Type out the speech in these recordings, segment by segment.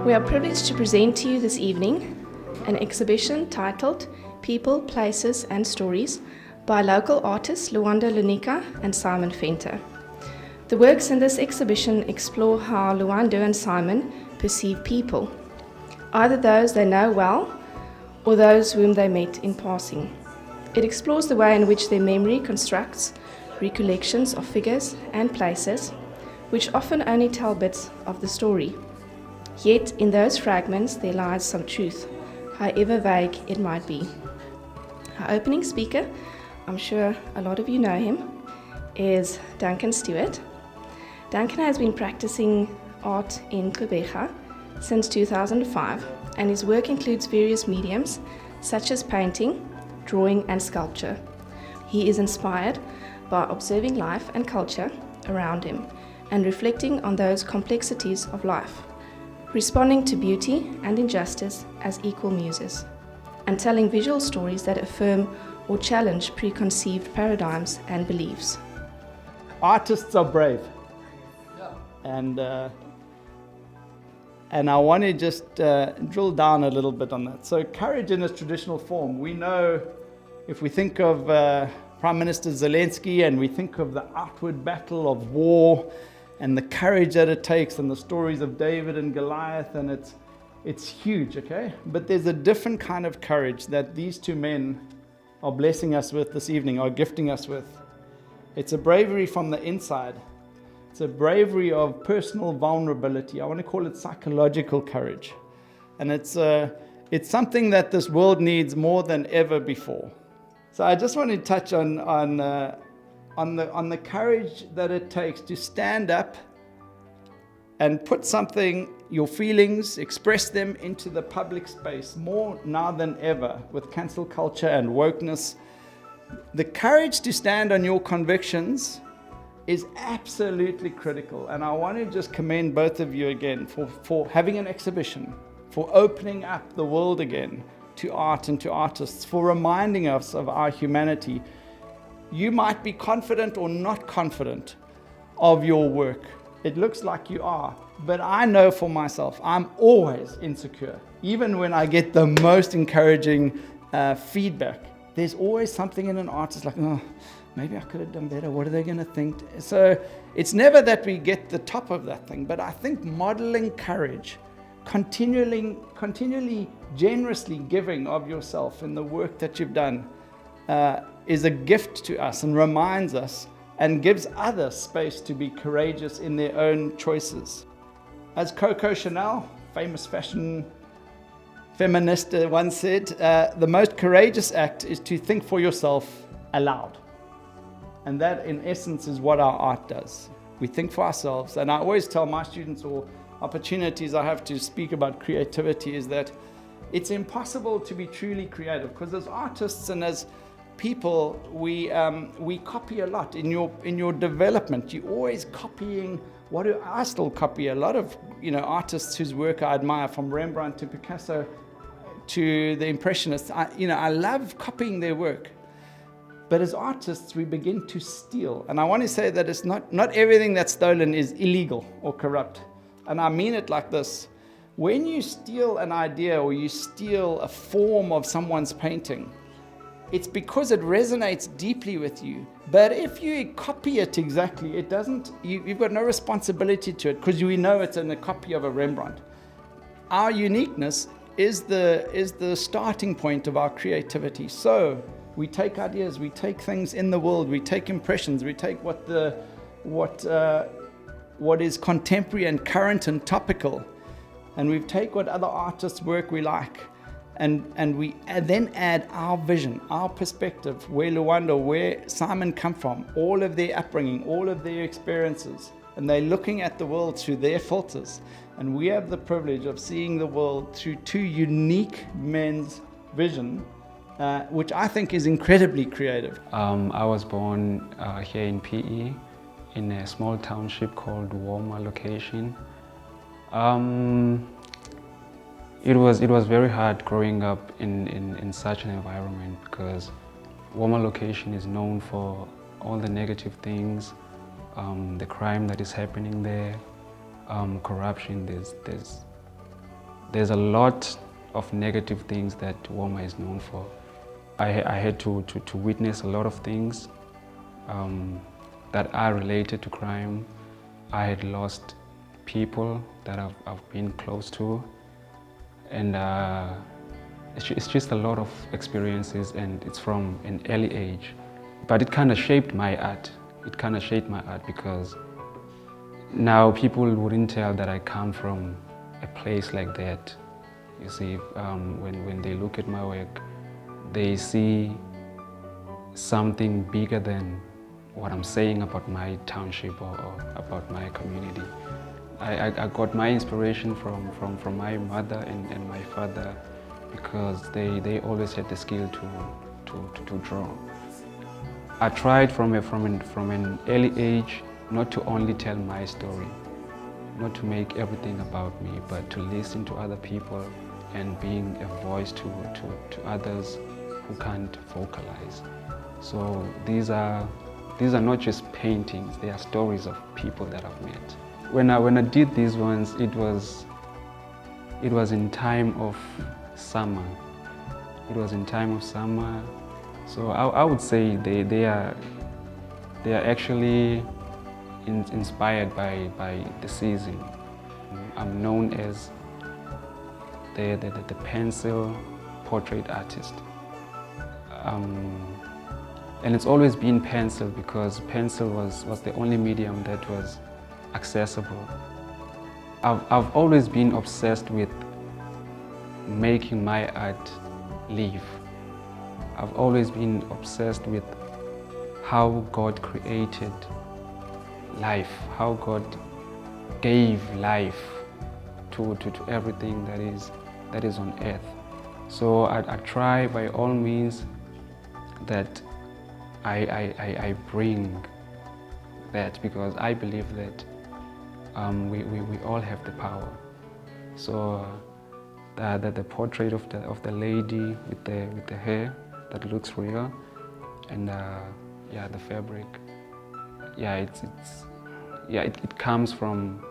We are privileged to present to you this evening an exhibition titled People, Places and Stories by local artists Lwando Lunika and Simon Venter. The works in this exhibition explore how Lwando and Simon perceive people, either those they know well or those whom they met in passing. It explores the way in which their memory constructs recollections of figures and places, which often only tell bits of the story. Yet in those fragments there lies some truth, however vague it might be. Our opening speaker, I'm sure a lot of you know him, is Duncan Stewart. Duncan has been practicing art in Gqeberha since 2005, and his work includes various mediums such as painting, drawing and sculpture. He is inspired by observing life and culture around him and reflecting on those complexities of life, responding to beauty and injustice as equal muses, and telling visual stories that affirm or challenge preconceived paradigms and beliefs. Artists are brave. And I want to just drill down a little bit on that. So courage in its traditional form. We know if we think of Prime Minister Zelensky and we think of the outward battle of war and the courage that it takes and the stories of David and Goliath, and it's huge, okay? But there's a different kind of courage that these two men are blessing us with this evening, are gifting us with. It's a bravery from the inside. It's a bravery of personal vulnerability. I want to call it psychological courage. And it's something that this world needs more than ever before. So I just want to touch on the courage that it takes to stand up and put something, your feelings, express them into the public space more now than ever with cancel culture and wokeness. The courage to stand on your convictions is absolutely critical, and I want to just commend both of you again for having an exhibition, for opening up the world again to art and to artists, for reminding us of our humanity. You might be confident or not confident of your work. It looks like you are, but I know for myself, I'm always insecure. Even when I get the most encouraging feedback, there's always something in an artist like, oh, maybe I could have done better. What are they going to think? So it's never that we get the top of that thing, but I think modeling courage, continually generously giving of yourself in the work that you've done is a gift to us and reminds us and gives others space to be courageous in their own choices. As Coco Chanel, famous fashion feminist, once said, the most courageous act is to think for yourself aloud. And that, in essence, is what our art does. We think for ourselves. And I always tell my students, or opportunities I have to speak about creativity, is that it's impossible to be truly creative, because as artists and as people, we copy a lot. In your development, you're always copying. What do I still copy? A lot of artists whose work I admire, from Rembrandt to Picasso to the Impressionists. I love copying their work. But as artists, we begin to steal. And I want to say that it's not everything that's stolen is illegal or corrupt. And I mean it like this. When you steal an idea or you steal a form of someone's painting, it's because it resonates deeply with you. But if you copy it exactly, it doesn't, you've got no responsibility to it, because we know it's in a copy of a Rembrandt. Our uniqueness is the starting point of our creativity. So we take ideas, we take things in the world, we take impressions, we take what is contemporary and current and topical, and we take what other artists' work we like, and we then add our vision, our perspective, where Lwando, where Simon come from, all of their upbringing, all of their experiences, and they're looking at the world through their filters, and we have the privilege of seeing the world through two unique men's vision, which I think is incredibly creative. I was born here in PE in a small township called Woma location. It was very hard growing up in such an environment, because Woma location is known for all the negative things, the crime that is happening there, corruption. there's a lot of negative things that Woma is known for. I had to witness a lot of things that are related to crime. I had lost people that I've been close to, and it's just a lot of experiences, and it's from an early age. But it kind of shaped my art. It kind of shaped my art because now people wouldn't tell that I come from a place like that. You see, when they look at my work, they see something bigger than what I'm saying about my township or about my community. I got my inspiration from my mother and my father because they always had the skill to draw. I tried from an early age not to only tell my story, not to make everything about me, but to listen to other people and being a voice to others who can't vocalize. So these are not just paintings, they are stories of people that I've met. When I did these ones, it was in time of summer. It was in time of summer. So I would say they are actually inspired by the season. I'm known as the pencil portrait artist. And it's always been pencil because pencil was the only medium that was accessible. I've always been obsessed with making my art live. I've always been obsessed with how God created life, how God gave life to everything that is on earth. So I try by all means that I bring that because I believe that we all have the power. So the portrait of the lady with the hair that looks real, and the fabric. It comes from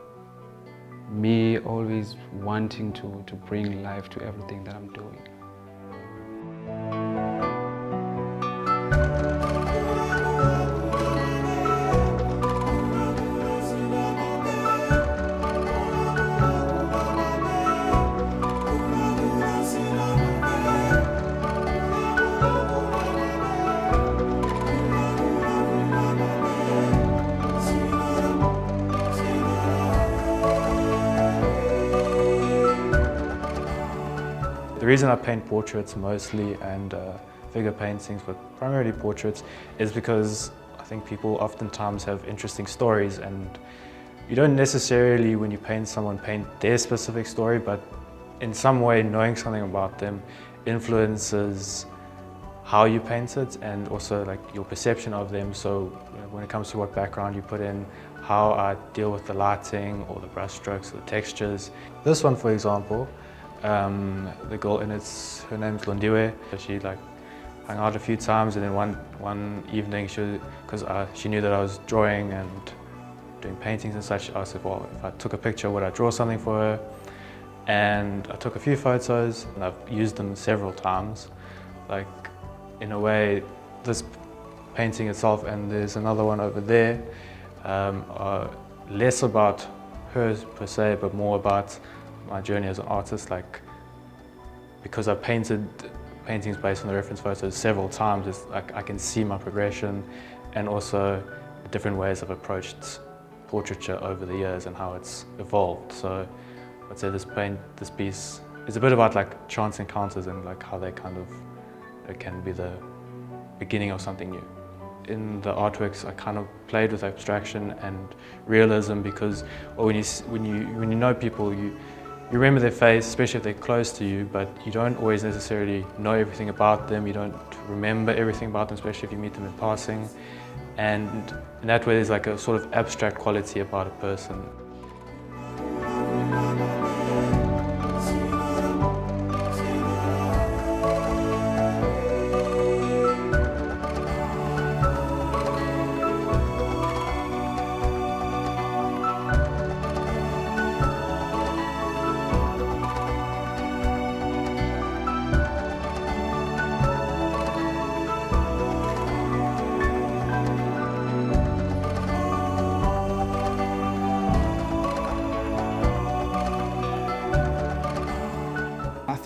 me always wanting to bring life to everything that I'm doing. The reason I paint portraits mostly and figure paintings, but primarily portraits, is because I think people oftentimes have interesting stories, and you don't necessarily, when you paint someone, paint their specific story, but in some way knowing something about them influences how you paint it and also like your perception of them. So when it comes to what background you put in, how I deal with the lighting or the brush strokes or the textures. This one, for example, the girl in it's, her name's Lwando. She like hung out a few times, and then one evening because she knew that I was drawing and doing paintings and such, I said, well, if I took a picture, would I draw something for her? And I took a few photos and I've used them several times. Like in a way, this painting itself, and there's another one over there, are less about her per se, but more about my journey as an artist. Like, because I've painted paintings based on the reference photos several times, it's like I can see my progression and also the different ways I've approached portraiture over the years and how it's evolved. So I'd say this piece is a bit about like chance encounters and like how they kind of, it can be the beginning of something new. In the artworks, I kind of played with abstraction and realism because, well, when you know people, you remember their face, especially if they're close to you, but you don't always necessarily know everything about them. You don't remember everything about them, especially if you meet them in passing. And in that way, there's like a sort of abstract quality about a person.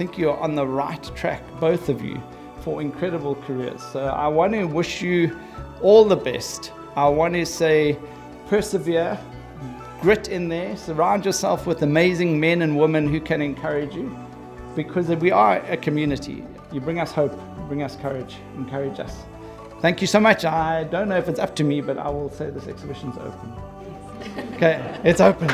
think you're on the right track, both of you, for incredible careers. So I want to wish you all the best. I want to say persevere, grit in there, surround yourself with amazing men and women who can encourage you, because we are a community. You bring us hope, you bring us courage, encourage us. Thank you so much. I don't know if it's up to me, but I will say this exhibition's open. Okay, it's open.